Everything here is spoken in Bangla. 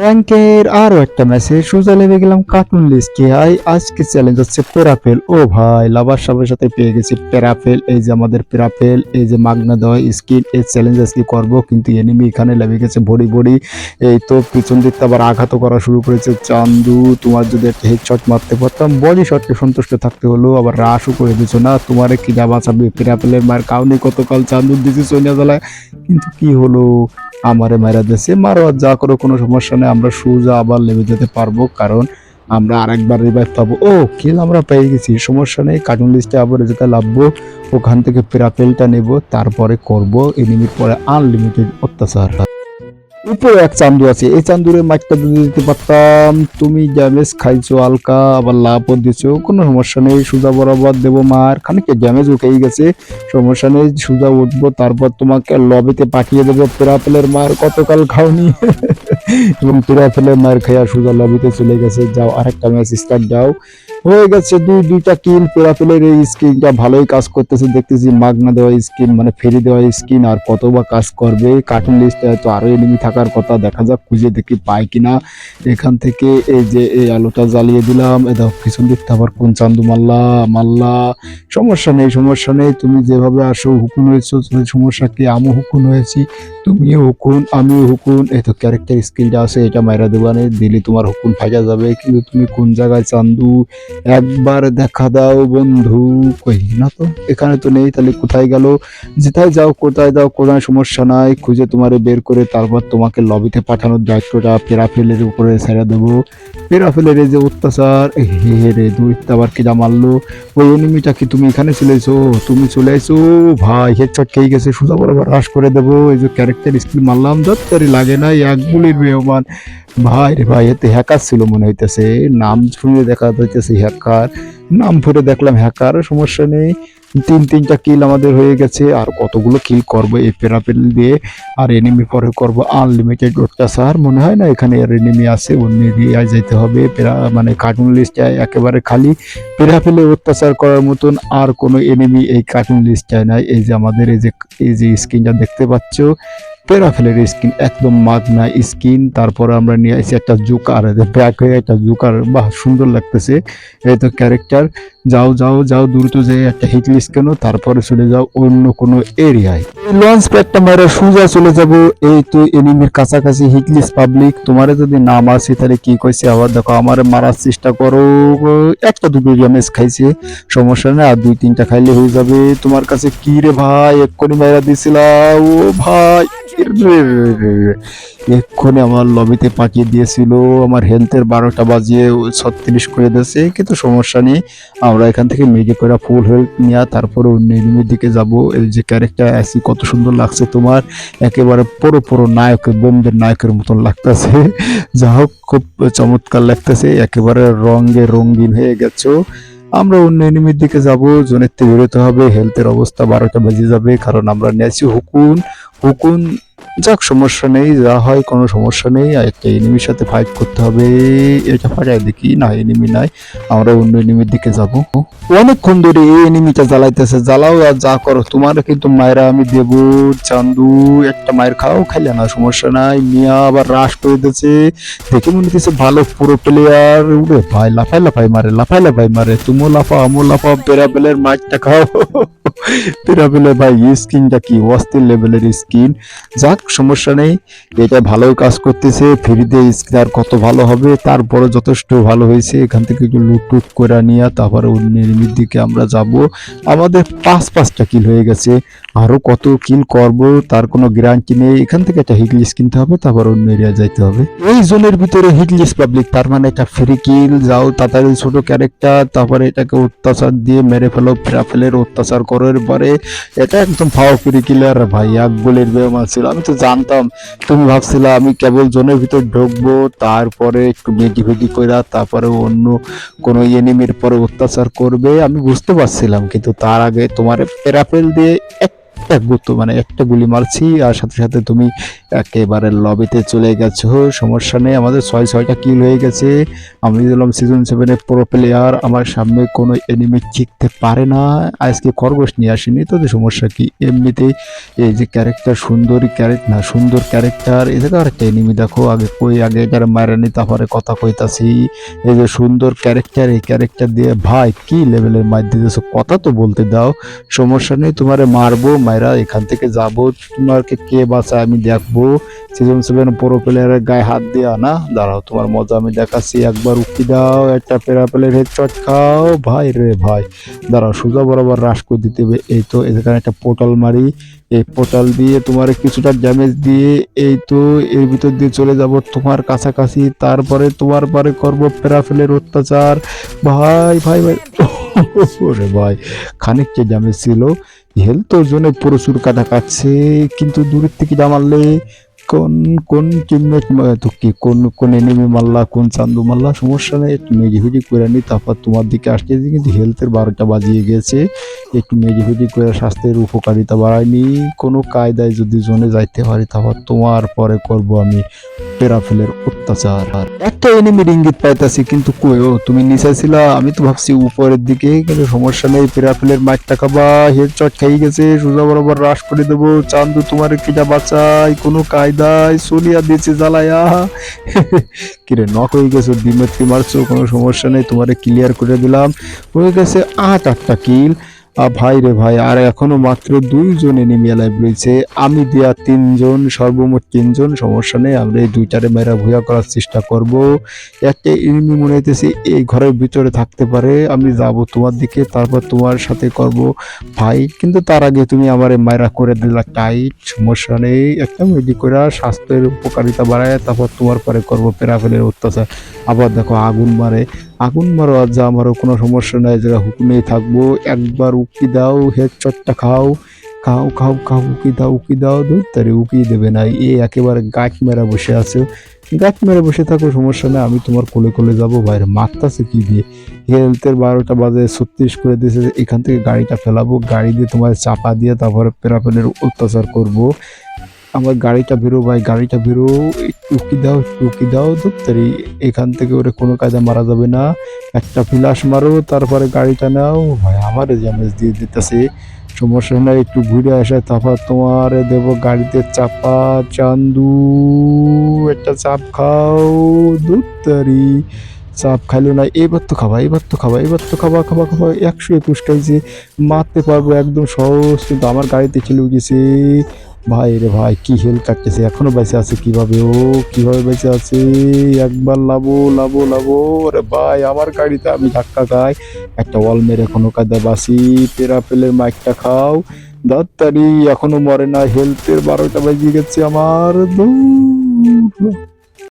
র্যাঙ্কের আরো একটা ম্যাচে সোজা লেগে গেলাম কার্টুন লিস্টে। আজকে চ্যালেঞ্জ হচ্ছে প্যারাপেল। ও ভাই, লাভার সাথে সাথে পেয়ে গেছি প্যারাপেল। এই যে আমাদের প্যারাপেল, এই যে মাগনা দেওয়া স্কিন। এই চ্যালেঞ্জ আজকে করবো, কিন্তু এনিমি এখানে লেগে গেছে ভরি ভরি। এই তো পিছন দিকটা আবার আঘাত করা শুরু করেছে। চান্দু, তোমার যদি একটা হেডশট মারতে পারতাম, বডি শটকে সন্তুষ্ট থাকতে হলো, আবার রাশও করে দিছো না। তোমার কি যা বাঁচাবে প্যারাপেলের মার কাউনি কতকাল চান্দুর দিছি সোনিয়া জ্বালায়, কিন্তু কি হলো, আমারে মারা দিয়েছে। মারো আর যা করো, কোনো সমস্যা নেই, আমরা সোজা আবার লেগে যেতে পারবো, কারণ আমরা আরেকবার রিভাইভ পাবো। ও কিল আমরা পেয়ে গেছি, সমস্যা নেই। কার্টুন লিস্টে আবার যেতে লাভবো, ওখান থেকে প্যারাপেলটা নেব, তারপরে করব এনিমির পরে আনলিমিটেড অত্যাচার। উপরে এক চান্দু আছে, এই চান্দুরে মাইকটা দিয়ে দিতে পারতাম। তুমি ড্যামেজ খাইছো হালকা, আবার লাভও দিছো, কোনো সমস্যা নেই। সুজা বরাবর দেবো মার, খানিকটা ড্যামেজ উঠেই গেছে, সমস্যা নেই। সুজা উঠবো, তারপর তোমাকে লবিতে পাঠিয়ে দেবো। প্যারাপেলের মার কতকাল খাওনি এবং প্যারাপেলের মার খাইয়া সুজা লবিতে চলে গেছে। যাও আরেকটা ম্যাচ স্টার্ট দাও। হয়ে গেছে দুইটা কিল। প্যারাপেলের এই স্কিনটা ভালোই কাজ করতেছে দেখতেছি, মাগনা দেওয়া স্কিন, মানে ফ্রি দেওয়া স্কিন, আর কত বা কাজ করবে। কার্টুন লিস্টে হয়তো আরো এনিমি থাকার কথা, দেখা যাক খুঁজে দেখি পাই কিনা। এখান থেকে এই যে এই আলোটা জ্বালিয়ে দিলাম। এ দেখো পিছন দিকটা আবার কোন চান্দু মাল্লা মাল্লা। সমস্যা নেই, সমস্যা নেই, তুমি যেভাবে আসো হুকুন হয়েছো, সমস্যা কি, আমিও হুকুন হয়েছি, তুমিও হুকুন আমিও হুকুন। এই তো ক্যারেক্টার স্কিলটা আছে, এটা মাইরা দেবানে দিলে তোমার হুকুন ফাইজা যাবে। কিন্তু তুমি কোন জায়গায় চান্দু, একবার দেখা দাও বন্ধু। কই না তো, এখানে তো নেই, তাহলে কোথায় গেল? যেথায় যাও, কোথায় দাও, কোথায় সমস্যা নাই, খুঁজে তোমারে বের করে তারপর তোমাকে লবিতে পাঠানোর দায়িত্বটা প্যারাফেলের উপরে ছেড়ে দেবো। প্যারাফেলের এই যে অত্যাচার, হে রে দুইটা আবার কিনা মারলো। ওই এনিমিটা কি তুমি এখানে চলে এসো? তুমি চলে এসো ভাই, হেডশট খেয়ে গেছে, সোজা বরাবর হ্রাস করে দেবো। এই যে ক্যারেক্টার স্কিল মারলাম, যত্তরই লাগে না, এক গুলির মেহমান। ভাই রে ভাই, এতে হ্যাকার ছিল মনে হইতেছে, নাম শুনে দেখা যাইতেছে হ্যাকার, নাম ধরে দেখলাম হ্যাকার। সমস্যা নেই, তিনটা কিল আমাদের হয়ে গেছে। আর কতগুলো কিল করবো এই প্যারাপেল দিয়ে, আর এনিমি পরে করবো আনলিমিটেড অত্যাচার। মনে হয় না এখানে আর এনিমি আছে, অন্য এরিয়ায় যেতে হবে। মানে কার্টুন লিস্টে একেবারে খালি, প্যারাপেলে অত্যাচার করার মতন আর কোনো এনিমি এই কার্টুন লিস্টে নাই। এই যে আমাদের এই যে স্ক্রিনটা দেখতে পাচ্ছ, প্যারাফেলের স্কিন, একদম মাগনা স্কিন। তারপরে আমরা নিয়ে আসি একটা জোকার, ব্যাক হয়ে একটা জোকার, বাহ সুন্দর লাগতেছে। এই তো ক্যারেক্টার। যাও যাও যাও, দ্রুত যেয়ে একটা হিট লিস্ট কেন, তারপরে চলে যাও অন্য কোনো এরিয়ায়। লঞ্চ প্যাডটা মারা সোজা চলে যাব। এই তো এনিমির কাছাকাছি হিট লিস্ট পাবলিক। তোমারে যদি নাম আসে তাহলে কি কইছে, আবার দেখো আমারে মারার চেষ্টা করো। একটা দুটো ড্যামেজ খাইছে, সমস্যা নেই, আর দুই তিনটা খাইলে হয়ে যাবে। তোমার কাছে কি রে ভাই, এক্ষুনি মারা দিছিলাম। ও ভাই, এক্ষুনি আমার লবিতে পাঠিয়ে দিয়েছিল, আমার হেলথের 12টা বাজিয়ে 36 করে দিয়েছে, কিন্তু সমস্যা নেই। আমরা এখান থেকে মেডি করে ফুল হেলথ নিয়ে তারপরে অন্য এনিমির দিকে যাব। এই যে ক্যারেক্টার আছি, কত সুন্দর লাগছে তোমার, একেবারে পুরো নায়কের, বোম্বের নায়কের মতন লাগতেছে। যা হোক, খুব চমৎকার লাগতেছে, একেবারে রঙে রঙিন হয়ে গেছো। আমরা অন্য এনিমির দিকে যাব, জোনের থেকে বেরোতে হবে। হেলথের অবস্থা 12টা বেজে যাবে, কারণ আমরা নিয়েছি হুকুন। হুকুন, যাক সমস্যা নেই, যা হয় কোনো সমস্যা নেই। আর একটা এনিমির সাথে ফাইট করতে হবে, এটা ফাটাই দেখি না, এনিমি নাই, আমরা অন্য এনিমির দিকে যাব। অনেকক্ষণ ধরে এই এনিমিটা জ্বালাইতেছে, জ্বালাও আর যা করো, তোমার কিন্তু মায়েরা আমি দেব। চান্দু, একটা মায়ের খাও, খাইলে না সমস্যা নাই। মিয়া আবার রাশ করে দিয়েছে, দেখে মনে হচ্ছে ভালো পুরো প্লেয়ার। উড়ে ভাই, লাফাই লাফাই মারে, লাফাই লাফাই মারে, তুমিও লাফাও আমিও লাফাও, প্যারাবেলের মাইকটা খাও। প্যারাবেলের ভাই স্কিনটা কি অস্থির লেভেলের স্কিন। যাক সমস্যা নেই, এটা ভালোই কাজ করতেছে। ফ্রিতে স্কিন আর কত ভালো হবে, তারপরে যথেষ্ট ভালো হয়েছে। এখান থেকে একটু লুট করে নিয়ে তারপরে অন্য এনিমির দিকে আমরা যাব। আমাদের পাঁচটা কিল হয়ে গেছে, আরো কত কিল করব তার কোনো গ্যারান্টি নেই। এখান থেকে একটা হিট লিস্ট কিনতে হবে, তারপর অন্য এরিয়া যাইতে হবে। এই জোনের ভিতরে হিট লিস্ট পাবলিক, তার মানে এটা ফ্রি কিল। যাও তাড়াতাড়ি, ছোট ক্যারেক্টার, তারপরে এটাকে অত্যাচার দিয়ে মেরে ফেলো, প্যারাফেলের অত্যাচার করার পরে এটা একদম ফাও ফ্রি কিলার ভাই, এক গোলের বেমান ছিল। আমি তো জানতাম, তুমি ভাবছিলা আমি কেবল জোনের ভিতর ঢুকবো, তারপরে একটু মেডি ফেডি কইরা তারপরে অন্য কোনো এনিমির পরে অত্যাচার করবে, আমি বুঝতে পারছিলাম। কিন্তু তার আগে তোমার প্যারাফেল দিয়ে এক গুতো মানে একটা গুলি মারছি আর সাথে সাথে তুমি একেবারে লবিতে চলে গেছো। সমস্যা নেই, আমাদের 6-6টা কিল হয়ে গেছে। আমি দিলাম সিজন 7 প্রো প্লেয়ার, আমার সামনে কোনো এনিমি টিকতে পারে না। আজকে খরগোশ নিয়ে আসিনি তো সমস্যা কি, এমনিতেই এই যে ক্যারেক্টার সুন্দরী ক্যারেক্টার না, সুন্দর ক্যারেক্টার। এই জায়গায় আরেকটা এনিমি দেখো, আগে কই আগে এটার মারানি তারপরে কথা কইতাছি। এই যে সুন্দর ক্যারেক্টার, এই ক্যারেক্টার দিয়ে ভাই কি লেভেলের মার দিতেছো, কথা তো বলতে দাও। সমস্যা নেই, তোমারে মারবো, মাইরা এখান থেকে যাবো, তোমাকে কে বাঁচায় আমি দেখবো। সিজন 7 প্রো প্লেয়ারের গায়ে হাত দিয়ে আনা, দাঁড়াও তোমার মজা আমি দেখাচ্ছি। একবার উকি দাও, একটা প্যারাপেলের হেডশট খাও ভাই রে ভাই। দাঁড়াও সোজা বরাবর রাশ করে দিতে হবে। এই তো এখানে একটা পোর্টাল মারি, এই পোর্টাল দিয়ে তোমার কিছুটা ড্যামেজ দিয়ে এই তো এর ভিতর দিয়ে চলে যাব তোমার কাছাকাছি, তারপরে তোমার পরে করবো প্যারাফেলের অত্যাচার। ভাই ভাই ভাই ওরে ভাই, খানিকটা ড্যামেজ ছিল। হেলথ জন্য প্রচুর কাটা কাটছে, কিন্তু দূরের থেকে যা মারলে কোন কোন টিমমেট তো কি কোন কোন এনিমি মারলা, কোন চান্দু মারলা, সমস্যা নেই, একটু মেজিফুজি করে নি, তারপর তোমার দিকে আসতেছি। কিন্তু হেলথের 12টা বাজিয়ে গেছে, একটু মেজিফুজি করে স্বাস্থ্যের উপকারিতা বাড়ায়নি। কোনো কায়দায় যদি জোনে যাইতে পারি তারপর তোমার পরে করব আমি প্যারাফেলের অত্যাচার। আর একটা এনিমির ইঙ্গিত পাইতাছি, কিন্তু কই ও তুমি নিচে ছিলা, আমি তো ভাবছি উপরের দিকে। কিন্তু সমস্যা নেই, প্যারাফেলের মাইরটা খাবা, হেডশট খেয়ে গেছে, সোজা বরাবর রাশ করে দেবো। চান্দু তোমার কিটা বাঁচাই, কোনো কায়দায় চলিয়া দিয়েছে জ্বালায়া। কিরে নক হয়ে গেছো, দিমেত্রি মারছো, কোনো সমস্যা নেই, তোমারে ক্লিয়ার করে দিলাম। হয়ে গেছে 8টা কিল। ভাই রে ভাই, আর এখনো মাত্র 2জন এনিমি লাইভ রয়েছে, আমি দেয়া 3জন, সর্বমোট 3জন। সমস্যা নেই, আমরা এই দুইটারে মেরা ভুয়া করার চেষ্টা করব। একটা এনিমি মনে হইতেছে এই ঘরের ভিতরে থাকতে পারে, আমি যাব তোমার দিকে, তারপর তোমার সাথে করব ভাই। কিন্তু তার আগে তুমি আমার মায়েরা করে দিলা টাইট, সমস্যা নেই, একটা মেডি করে স্বাস্থ্যের উপকারিতা বাড়ায় তারপর তোমার পরে করব প্যারাফেলের অত্যাচার। আবার দেখো আগুন মারে, আগুন মারো আর যা মারো, কোনো সমস্যা নাই, জায়গা হুকুমেই থাকবো। একবার উকি দাও, হেডশটটা খাও, খাও খাও খাও, উকি দাও, দূর তারে উকি দেবে না, এ একেবারে গাছ মেরা বসে আছে। গাছ মেরে বসে থাকো, সমস্যা নেই, আমি তোমার কোলে কোলে যাবো। বাইরে মারতাছে কি দিয়ে, হেলথের 12টা বাজে 36 করে দিয়েছে। এখান থেকে গাড়িটা ফেলাবো, গাড়ি দিয়ে তোমার চাপা দিয়ে তারপরে প্যারাপেলের অত্যাচার করব। আমার গাড়িটা বেরো ভাই, গাড়িটা বেরো, একটু উকি দাও দপ্তরি। এখান থেকে ওরে কোনো কাজে মারা যাবে না, একটা ফিলাস মারো, তারপরে গাড়িটা নাও ভাই। আমার জ্যামেজ দিয়ে দিতেছে, সমস্যা নাই, একটু ঘুরে আসে তারপর তোমার দেব গাড়িতে চাপা। চান্দু একটা চাপ খাও, দপ্তরি চাপ খাইলো না, এবার তো খাবা, এবার তো খাবা, এবার তো খাবা, খাবা খাবা। 121 খাইছে, মারতে পারবো একদম সহজ, কিন্তু আমার গাড়িতে চলে গেছে। ভাই রে ভাই, কি হেল কাটতেছে, এখনো বেঁচে আছে কিভাবে, ও কিভাবে বেঁচে আছে। একবার লাভো লাভো লাভো, রে ভাই আমার গাড়িতে আমি ধাক্কা খাই, একটা ওয়াল মেরে কোনো কায়দা বাসি। প্যারাপেলের মাইকটা খাও, দাঁতারি এখনো মরে না, হেলথের 12টা বাজিয়ে গেছে আমার। দৌড়।